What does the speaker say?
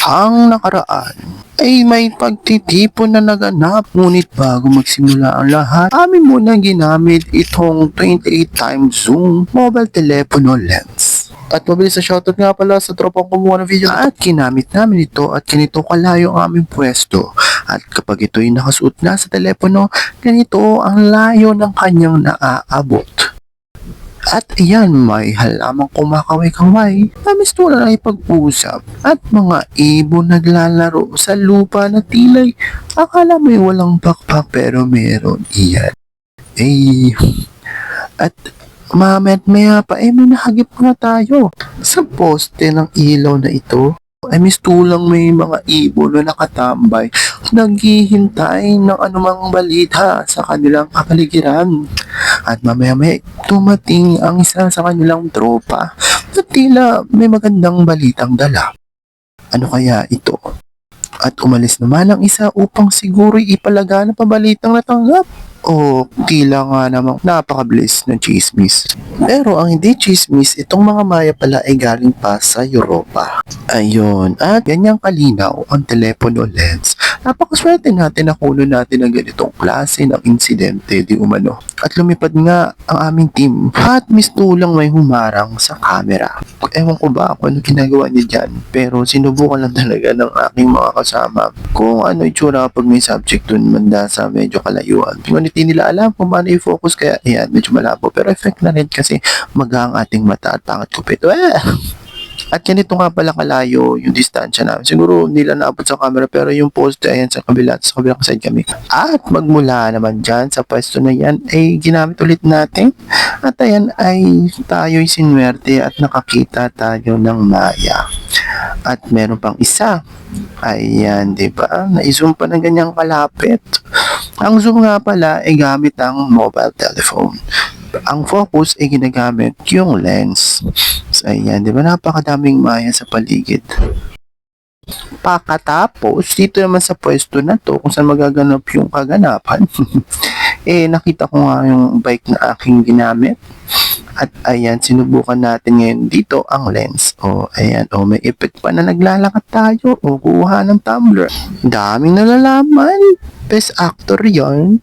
Ang nakaraan ay may pagtitipon na naganap. Ngunit bago magsimula ang lahat, amin muna ginamit itong 28 times zoom mobile telepono lens. At mabilis sa shoutout nga pala sa tropang kumuha ng video at ginamit namin ito at ganito kalayo ang aming pwesto. At kapag ito'y nakasuot na sa telepono, ganito ang layo ng kanyang naaabot. At iyan, may halamang kumakaway-kaway na misto na ipag-usap at mga ibon naglalaro sa lupa na tilay akala may walang pakpak pero meron iyan. At maya pa may nahagip nga tayo sa poste ng ilaw na ito. Ay mistulang may mga ibon na nakatambay naghihintay ng anumang balita sa kanilang kapaligiran. At mamaya tumating ang isa sa kanilang tropa na tila may magandang balitang dala. Ano kaya ito? At umalis naman ang isa upang siguro'y ipalaganap ang balitang natanggap. O tila nga namang napakabilis ng chismis. Pero ang hindi chismis, itong mga maya pala ay galing pa sa Europa. Ayun, at ganyang kalinaw ang telepono lens. Napakaswerte natin na kuno natin ang ganitong klase ng insidente di umano. At lumipad nga ang aming team at mistulang may humarang sa camera. Ewan ko ba kung ano ginagawa niya dyan, pero sinubukan lang talaga ng aking mga kasama kung ano itsura pag may subject dun manda sa medyo kalayuan. Ngunit hindi nila alam kung paano i-focus kaya ayan, medyo malabo. Pero effect na rin kasi magang ating mata at pangat kupit. At ganito nga pala kalayo yung distansya namin. Siguro nila naabot sa camera pero yung poste ayan sa kabila at sa kabilang side kami. At magmula naman dyan sa pwesto na yan ay ginamit ulit natin. At ayan ay tayo'y sinwerte at nakakita tayo ng maya. At meron pang isa. Ayan, diba? Na-zoom pa ng ganyang kalapit. Ang zoom nga pala ay gamit ang mobile telephone. Ang focus ay ginagamit yung lens. So, ayan, di ba? Napakadaming maya sa paligid. Pakatapos, dito naman sa pwesto na to, kung saan magaganap yung kaganapan, nakita ko nga yung bike na aking ginamit. At ayan, sinubukan natin ngayon dito ang lens. Ayan, may effect pa na naglalakad tayo. Kuha ng tumbler. Daming nalalaman. Best actor yon.